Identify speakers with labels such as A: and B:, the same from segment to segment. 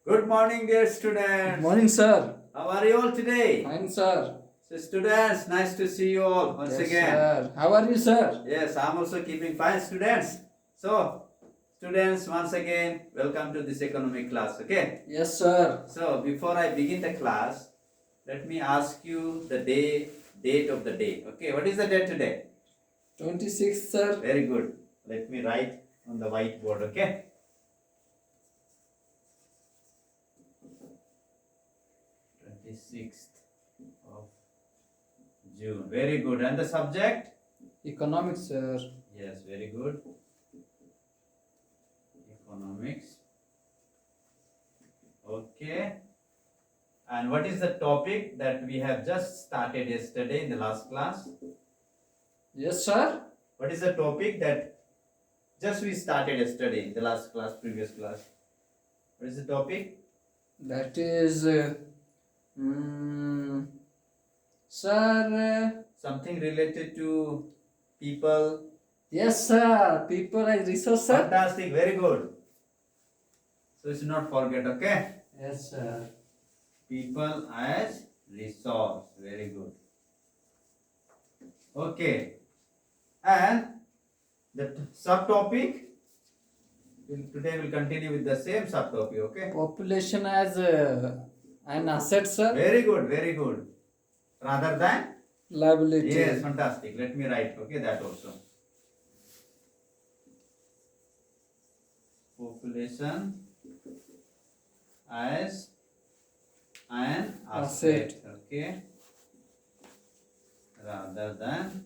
A: Good morning, dear
B: Good
A: students.
B: morning, sir.
A: How are you all today?
B: Fine, sir.
A: So, students, nice to see you all once
B: Yes,
A: again.
B: sir. How are you, sir?
A: Yes, I'm also keeping fine, students. So, students, once again, welcome to this economic class. Okay.
B: Yes, sir.
A: So, before I begin the class, let me ask you the date of the day. Okay, what is the date today?
B: 26th, sir.
A: Very good. Let me write on the whiteboard. Okay. 26th of June. Very good. And the subject?
B: Economics, sir.
A: Yes, very good. Economics. Okay. And what is the topic that we have just started yesterday in the last class?
B: Yes, sir.
A: What is the topic that just we started yesterday in the last class, previous class? What is the topic?
B: That is, sir.
A: Something related to people.
B: Yes, sir. People as resource, sir.
A: Fantastic, very good. So you should not forget, okay?
B: Yes, sir.
A: People as resource. Very good. Okay. And the subtopic, today we'll continue with the same subtopic, okay?
B: Population as an asset, sir.
A: Very good, very good. Rather than?
B: Liability.
A: Yes, fantastic. Let me write, okay, that also. Population as an asset, okay? Rather than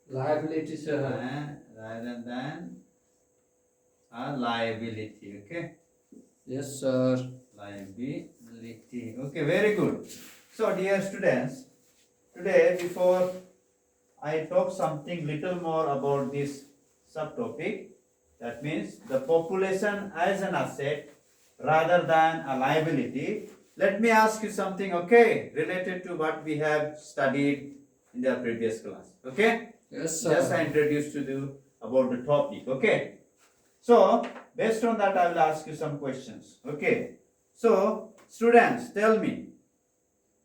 B: Liability, sir.
A: rather than a liability, okay?
B: Yes, sir.
A: Liability. Okay, very good. So, dear students, today before I talk something little more about this subtopic, that means the population as an asset rather than a liability. Let me ask you something, okay, related to what we have studied in the previous class, okay?
B: Yes, sir.
A: Just I introduced to you about the topic, okay? So, based on that, I will ask you some questions, okay? So, students, tell me,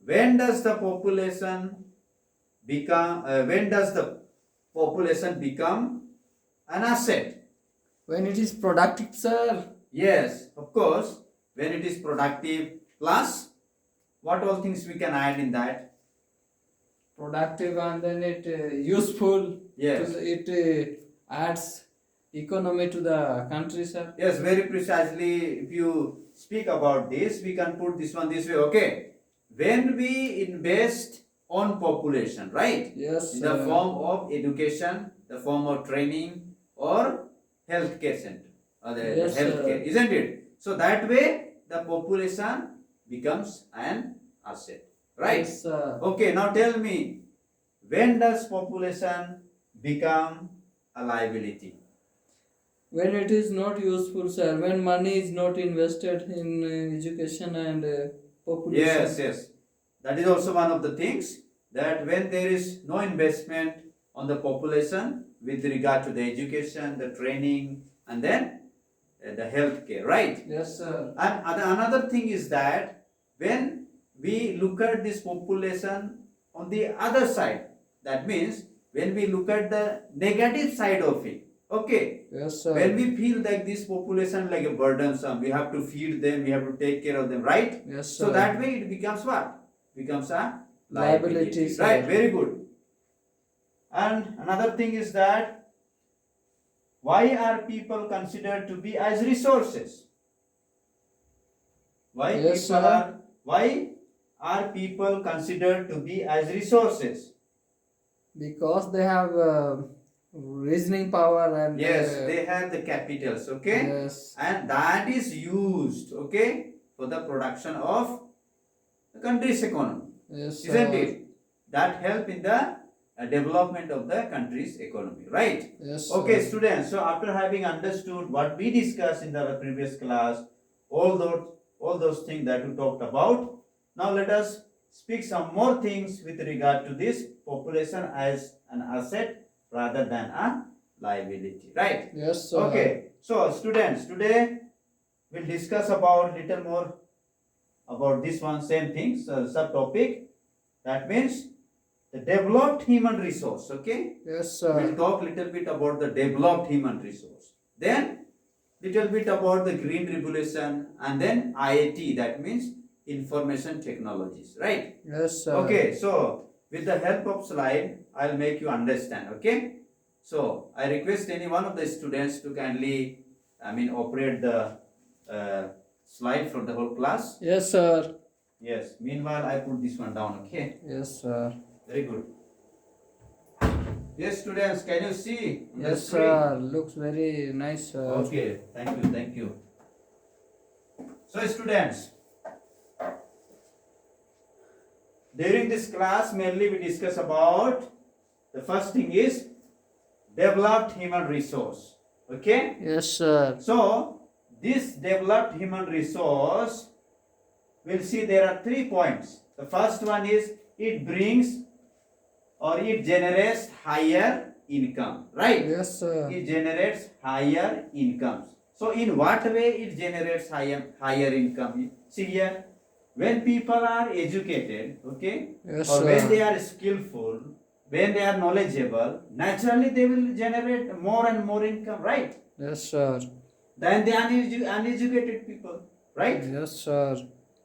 A: when does the population become an asset?
B: When it is productive, sir.
A: Yes, of course, when it is productive, plus what all things we can add in that?
B: Productive, and then it useful.
A: Yes.
B: It adds economy to the country, sir.
A: Yes, very precisely. If you speak about this, we can put this one this way, okay? When we invest on population, right?
B: Yes,
A: In the
B: sir.
A: form of education, the form of training, or healthcare center, or the
B: Yes, sir.
A: healthcare, isn't it? So that way, the population becomes an asset, right?
B: Yes, sir.
A: Okay, now tell me, when does population become a liability?
B: When it is not useful, sir. When money is not invested in education and population.
A: Yes, yes. That is also one of the things, that when there is no investment on the population with regard to the education, the training, and then the healthcare, right?
B: Yes, sir.
A: And another thing is that when we look at this population on the other side, that means when we look at the negative side of it, okay,
B: Yes, sir.
A: when we feel like this population like a burdensome, we have to feed them, we have to take care of them, right?
B: Yes, sir.
A: So that way it becomes what? Becomes a
B: Liability, sir.
A: right? Very good. And another thing is that why are people considered to be as resources?
B: Yes, sir.
A: Why are people considered to be as resources?
B: Because they have reasoning power and
A: Yes, they have the capitals, okay?
B: yes.
A: And that is used, okay, for the production of the country's economy.
B: Yes, sir.
A: Isn't it? That help in the development of the country's economy, right?
B: Yes,
A: Okay,
B: sir.
A: students. So after having understood what we discussed in the previous class, all those things that we talked about, now let us speak some more things with regard to this population as an asset rather than a liability, right?
B: Yes, sir.
A: Okay, so students, today we'll discuss about little more about this one same thing, so subtopic. That means the developed human resource. Okay,
B: Yes,
A: we'll
B: sir.
A: talk little bit about the developed human resource. Then little bit about the green revolution, and then IAT. That means information technologies, right?
B: Yes, sir.
A: Okay, so with the help of slide, I'll make you understand. Okay, so I request any one of the students to kindly, operate the slide for the whole class.
B: Yes, sir.
A: Yes. Meanwhile, I put this one down. Okay.
B: Yes, sir.
A: Very good. Yes, students, can you see? On the
B: Yes,
A: screen?
B: sir. Looks very nice, sir.
A: Okay. Thank you. Thank you. So, students, during this class, mainly we discuss about the first thing is developed human resource. Okay.
B: Yes, sir.
A: So, this developed human resource, we'll see there are 3 points. The first one is it brings or it generates higher income, right?
B: Yes, sir.
A: It generates higher incomes. So, in what way it generates higher income? See here, when people are educated, okay,
B: Yes,
A: or when they
B: sir.
A: are skillful, when they are knowledgeable, naturally they will generate more and more income, right?
B: Yes, sir.
A: Than the uneducated people, right?
B: Yes, sir.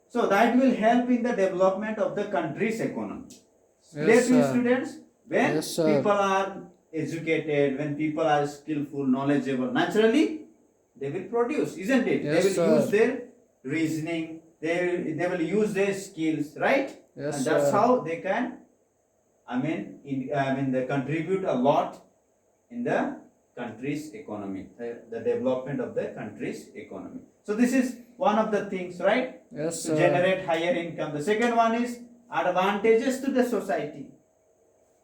A: So that will help in the development of the country's economy. Clear
B: Yes,
A: to you,
B: sir.
A: students? When
B: Yes, sir.
A: people are educated, when people are skillful, knowledgeable, naturally they will produce, isn't it?
B: Yes,
A: They will
B: sir.
A: use their reasoning, they will use their skills, right?
B: Yes,
A: And that's
B: sir.
A: how they can, they contribute a lot in the country's economy, the development of the country's economy. So this is one of the things, right?
B: Yes,
A: To
B: sir.
A: generate higher income. The second one is advantages to the society.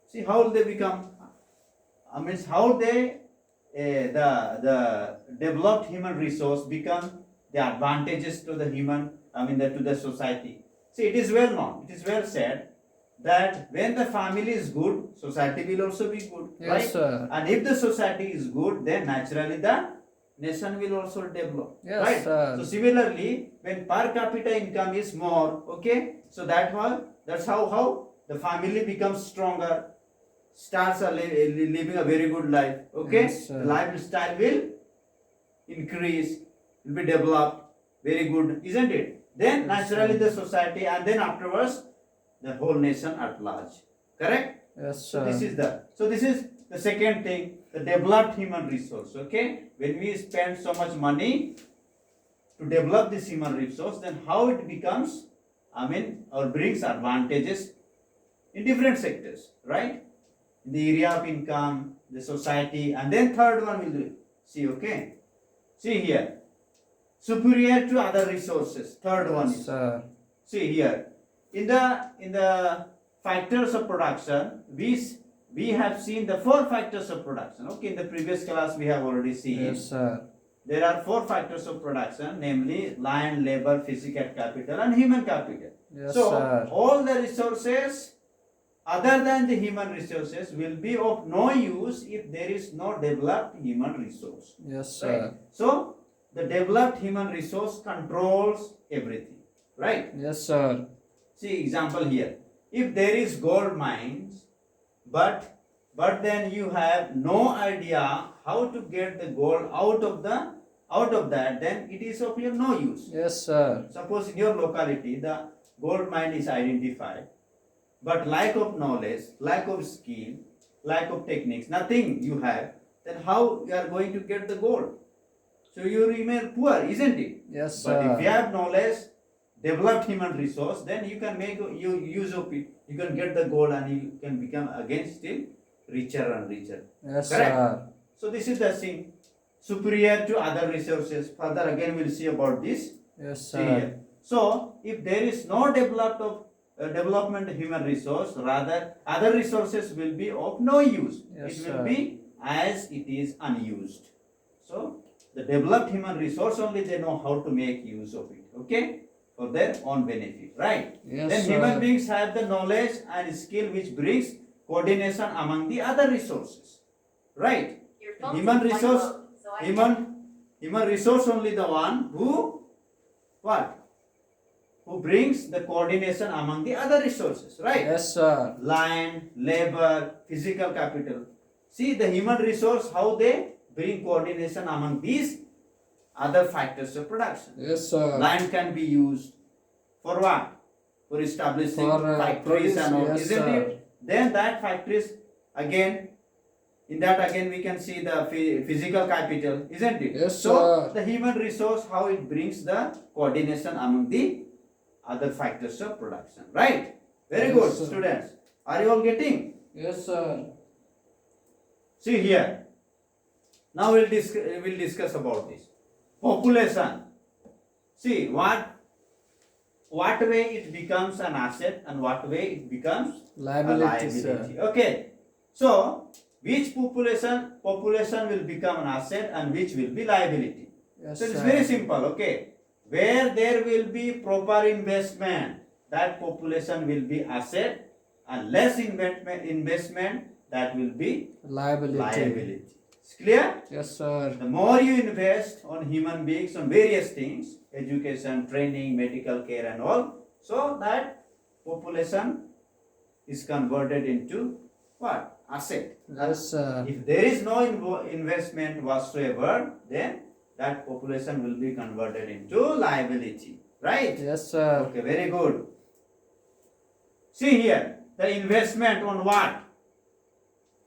A: See how they become, how they, the developed human resource become the advantages to the to the society. See, it is well known, it is well said that when the family is good, society will also be good,
B: Yes,
A: right?
B: sir.
A: And if the society is good, then naturally the nation will also develop,
B: Yes,
A: right?
B: sir.
A: So similarly, when per capita income is more, okay, so that's how the family becomes stronger, starts living a very good life, okay?
B: Yes, sir.
A: The lifestyle will increase, will be developed, very good, isn't it? Then
B: Yes,
A: naturally
B: sir.
A: the society, and then afterwards the whole nation at large, correct?
B: Yes,
A: So
B: sir.
A: this is the second thing, the developed human resource, okay? When we spend so much money to develop this human resource, then how it becomes, or brings advantages in different sectors, right? In the area of income, the society, and then third one will do, see, okay? See here, superior to other resources, third one
B: Yes,
A: is,
B: sir.
A: see here, in the factors of production, we have seen the 4 factors of production. Okay, in the previous class we have already seen.
B: Yes, sir.
A: There are 4 factors of production, namely land, labor, physical capital, and human capital.
B: Yes,
A: So
B: sir.
A: all the resources other than the human resources will be of no use if there is no developed human resource.
B: Yes,
A: Right?
B: sir.
A: So the developed human resource controls everything. Right?
B: Yes, sir.
A: See example here. If there is gold mines, but then you have no idea how to get the gold out of that, then it is of no use.
B: Yes, sir.
A: Suppose in your locality the gold mine is identified, but lack of knowledge, lack of skill, lack of techniques, nothing you have, then how you are going to get the gold? So you remain poor, isn't it?
B: Yes,
A: But if you
B: sir.
A: have knowledge, developed human resource, then you can make use of it. You can get the gold and you can become again still richer and richer.
B: Yes,
A: Correct?
B: sir.
A: So this is the thing. Superior to other resources. Further again we'll see about this.
B: Yes,
A: See
B: sir.
A: here. So if there is no development human resource, rather other resources will be of no use.
B: Yes,
A: It will
B: sir.
A: be as it is unused. So the developed human resource only they know how to make use of it. Okay, for their own benefit, right?
B: Yes,
A: Then
B: sir.
A: human beings have the knowledge and skill which brings coordination among the other resources, right? human resource, human resource only the one who what? Who brings the coordination among the other resources, right?
B: Yes, sir.
A: Land, labor, physical capital. See the human resource, how they bring coordination among these other factors of production.
B: Yes, sir.
A: Land can be used for what? For establishing
B: For,
A: factories and all,
B: yes,
A: isn't
B: sir.
A: it? Then that factories again, in that again we can see the physical capital, isn't it?
B: Yes,
A: so
B: sir.
A: the human resource, how it brings the coordination among the other factors of production, right? Very
B: Yes,
A: good,
B: sir.
A: students. Are you all getting?
B: Yes, sir.
A: See here. Now we'll discuss about this. Population. See what way it becomes an asset and what way it becomes
B: Liability,
A: a liability.
B: sir.
A: Okay. So which population will become an asset and which will be liability.
B: Yes,
A: So it's
B: sir.
A: very simple. Okay. Where there will be proper investment, that population will be asset, and less investment that will be
B: Liability.
A: liability. It's clear?
B: Yes, sir.
A: The more you invest on human beings, on various things, education, training, medical care and all, so that population is converted into what? Asset.
B: Yes, sir.
A: If there is no investment whatsoever, then that population will be converted into liability. Right?
B: Yes, sir.
A: Okay, very good. See here, the investment on what?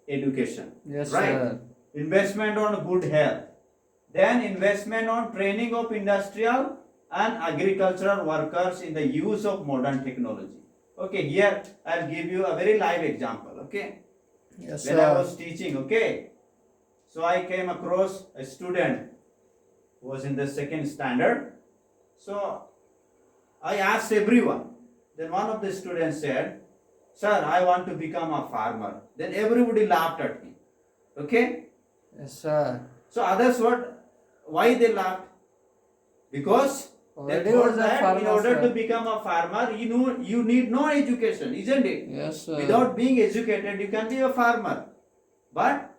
A: Education.
B: Yes,
A: right?
B: sir.
A: Investment on good health. Then investment on training of industrial and agricultural workers in the use of modern technology. Okay, here I'll give you a very live example. Okay.
B: Yes,
A: When I
B: sir.
A: was teaching, okay, so I came across a student who was in the second standard. So I asked everyone. Then one of the students said, "Sir, I want to become a farmer." Then everybody laughed at me. Okay?
B: Yes, sir.
A: So others what? Why they laughed? Because they
B: Already
A: thought
B: was a
A: that in
B: farmer,
A: order to
B: sir.
A: become a farmer, you need no education, isn't it?
B: Yes, sir.
A: Without being educated, you can be a farmer. But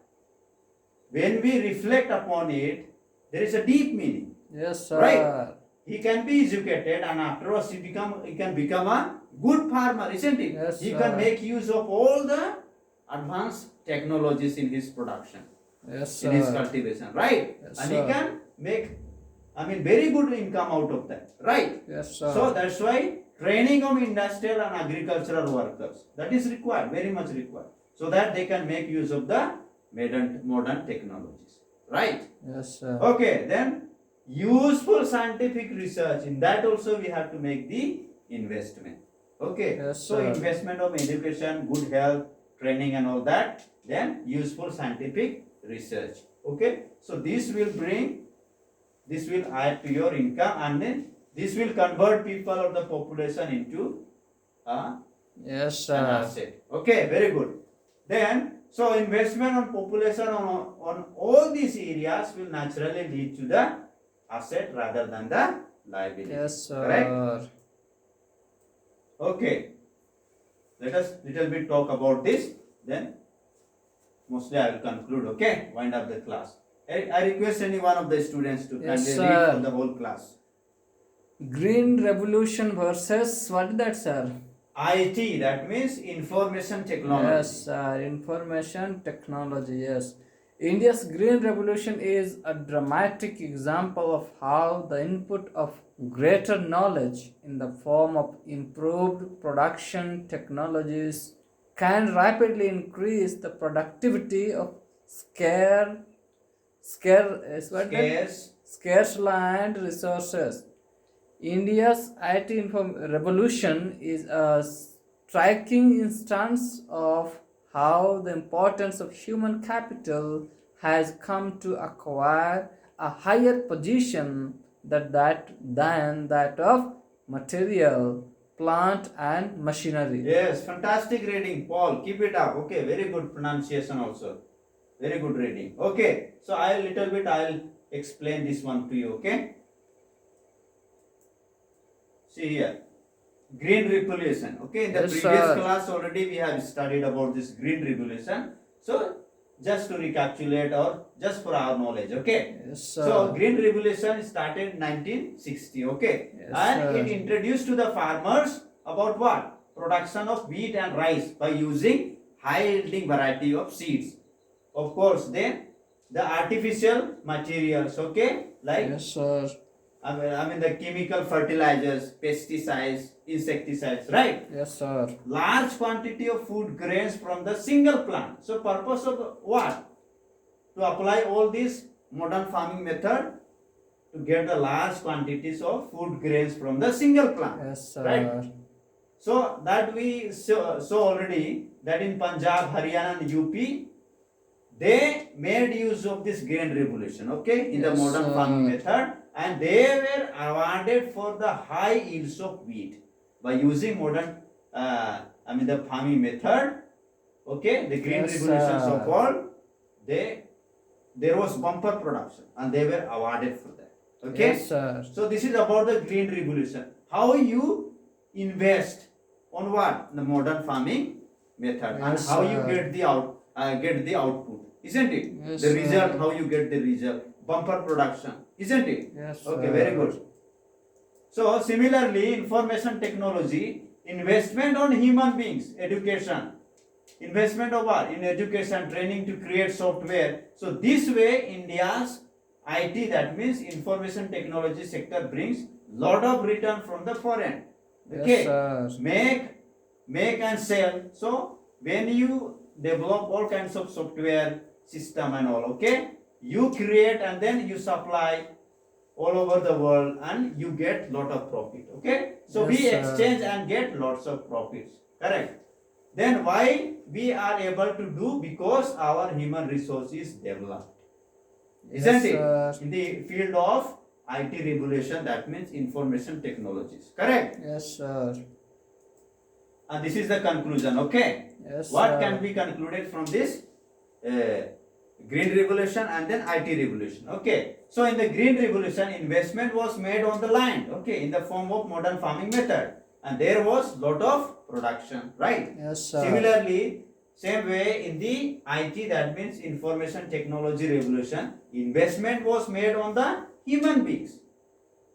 A: when we reflect upon it, there is a deep meaning.
B: Yes, sir.
A: Right. He can be educated, and afterwards he can become a good farmer, isn't it?
B: Yes,
A: he
B: sir.
A: can make use of all the advanced technologies in his production,
B: Yes,
A: in his
B: sir.
A: cultivation, right?
B: Yes,
A: and
B: sir.
A: he can make, very good income out of that, right?
B: Yes, sir.
A: So that's why training of industrial and agricultural workers, that is required, very much required, so that they can make use of the modern technologies, right?
B: Yes, sir.
A: Okay, then useful scientific research, in that also we have to make the investment. Okay,
B: Yes,
A: so
B: sir.
A: investment of education, good health, training and all that, then useful scientific research. Okay, so this will add to your income, and then this will convert people of the population into
B: Yes,
A: an
B: sir.
A: asset. Okay, very good. Then, so investment on population on all these areas will naturally lead to the asset rather than the liability.
B: Yes, sir.
A: Correct? Okay. Let us little bit talk about this. Then, mostly I will conclude. Okay, wind up the class. I request any one of the students to
B: Yes,
A: kindly
B: sir.
A: read for the whole class.
B: Green Revolution versus what is that, sir?
A: IT, that means information technology.
B: Yes, sir. Information technology. Yes. India's Green Revolution is a dramatic example of how the input of greater knowledge in the form of improved production technologies can rapidly increase the productivity of scarce scarce land resources. India's IT revolution is a striking instance of how the importance of human capital has come to acquire a higher position than that of material, plant, and machinery.
A: Yes, fantastic reading, Paul. Keep it up. Okay, very good pronunciation also. Very good reading. Okay, so I'll explain this one to you. Okay. See here, green revolution. Okay, in the
B: Yes,
A: previous
B: sir.
A: class already we have studied about this green revolution. So just to recapitulate or just for our knowledge, okay?
B: Yes, sir.
A: So Green Revolution started in 1960, okay?
B: Yes,
A: And
B: sir.
A: it introduced to the farmers about what? Production of wheat and rice by using high yielding variety of seeds. Of course, then the artificial materials, okay? Like
B: Yes, sir.
A: I mean the chemical fertilizers, pesticides, insecticides, right?
B: Yes, sir.
A: Large quantity of food grains from the single plant. So purpose of what? To apply all these modern farming method to get the large quantities of food grains from the single plant.
B: Yes, sir.
A: Right. So that we saw already that in Punjab, Haryana and UP, they made use of this grain revolution, okay, in the
B: Yes,
A: modern
B: sir.
A: farming method, and they were awarded for the high yields of wheat by using modern, the farming method, okay, the green
B: Yes,
A: revolution
B: sir.
A: so called, there was bumper production, and they were awarded for that, okay.
B: Yes, sir.
A: So this is about the green revolution. How you invest on what? The modern farming method, and
B: Yes,
A: how you
B: sir.
A: get the output, isn't it?
B: Yes,
A: The
B: sir.
A: result, how you get the result, bumper production, isn't it?
B: Yes,
A: Okay,
B: sir.
A: very good. So similarly, information technology, investment on human beings, education, investment of what? In education, training to create software. So this way, India's IT, that means information technology sector, brings lot of return from the foreign. Okay,
B: Yes, sir.
A: make and sell. So when you develop all kinds of software system and all, okay, you create and then you supply all over the world and you get lot of profit, okay. So
B: Yes,
A: we
B: sir.
A: exchange and get lots of profits, correct. Then why we are able to do? Because our human resource is developed, isn't
B: Yes,
A: it?
B: sir.
A: In the field of IT revolution, that means information technologies, correct.
B: Yes, sir.
A: And this is the conclusion, okay.
B: Yes,
A: What
B: sir.
A: can be concluded from this green revolution and then IT revolution, okay. So in the green revolution, investment was made on the land, okay, in the form of modern farming method, and there was lot of production, right.
B: Yes, sir.
A: Similarly, same way in the IT, that means information technology revolution, investment was made on the human beings,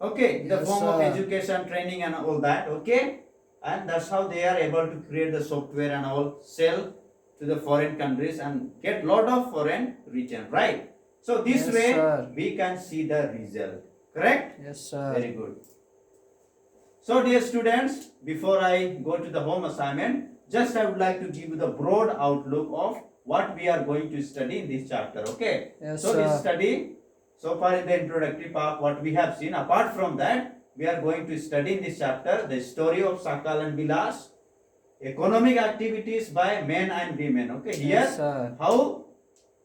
A: okay, in the
B: Yes,
A: form of
B: sir.
A: education, training and all that, okay. And that's how they are able to create the software and all, sell to the foreign countries and get lot of foreign return, right. So this
B: Yes,
A: way
B: sir.
A: we can see the result, correct.
B: Yes, sir.
A: Very good. So dear students, before I go to the home assignment, just I would like to give you the broad outlook of what we are going to study in this chapter, okay.
B: Yes,
A: So
B: sir.
A: this study, so far in the introductory part, what we have seen, apart from that, we are going to study in this chapter the story of Sakal and Vilas, economic activities by men and women, okay. Here,
B: Yes, sir.
A: how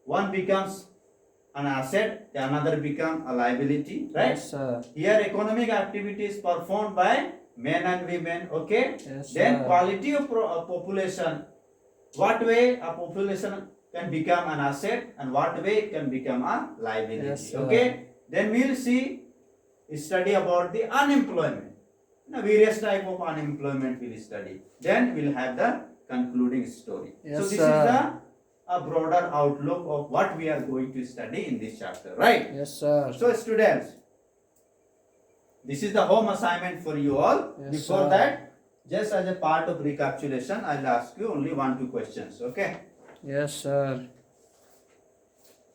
A: one becomes an asset, another become a liability, right.
B: Yes, sir.
A: Here economic activities performed by men and women, okay.
B: Yes,
A: Then
B: sir.
A: quality of population, what way a population can become an asset and what way it can become a liability,
B: Yes, sir.
A: okay. Then we will study about the unemployment, various type of unemployment we will study. Then we will have the concluding story.
B: Yes,
A: So this
B: sir.
A: is a broader outlook of what we are going to study in this chapter, right.
B: Yes, sir.
A: So students, this is the home assignment for you all.
B: Yes,
A: Before
B: sir.
A: that, just as a part of recapitulation, I'll ask you only 1-2 questions, okay.
B: Yes, sir.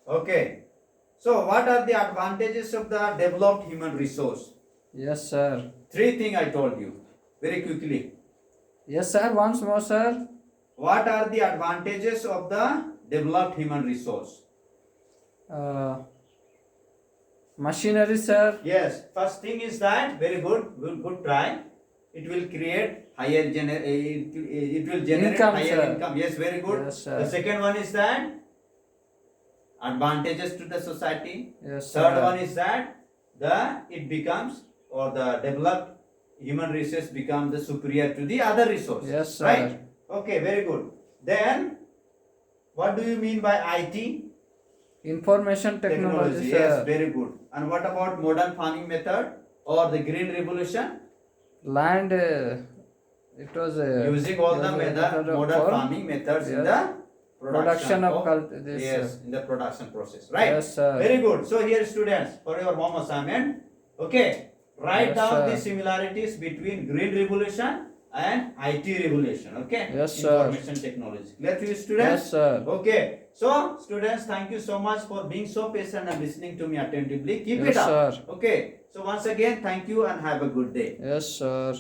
A: Okay. So what are the advantages of the developed human resource?
B: Yes, sir.
A: 3 things I told you very quickly.
B: Yes, sir. Once more, sir.
A: What are the advantages of the developed human resource?
B: Machinery, sir.
A: Yes, first thing is that, very good, good try. It will create higher it will generate
B: Income,
A: higher
B: sir.
A: income. Yes, very good.
B: Yes, sir.
A: The second one is that advantages to the society.
B: Yes,
A: Third
B: sir.
A: one is that it becomes, or the developed human resource become the superior to the other resource.
B: Yes, sir.
A: Right? Okay, very good. Then what do you mean by IT?
B: Information technology,
A: Yes,
B: sir.
A: very good. And what about modern farming method or the green revolution?
B: Land, it was
A: Using all the
B: method of
A: modern
B: farm.
A: farming methods in
B: Yes.
A: the
B: Production of this.
A: Yes, in the production process, right?
B: Yes, sir.
A: Very good. So here, students, for your home assignment, okay, write
B: Yes,
A: down
B: sir.
A: the similarities between Green Revolution and IT Revolution. Okay.
B: Yes, sir.
A: Information technology. Clear to you, students?
B: Yes, sir.
A: Okay. So, students, thank you so much for being so patient and listening to me attentively. Keep
B: Yes,
A: it up.
B: sir.
A: Okay. So once again, thank you and have a good day.
B: Yes, sir.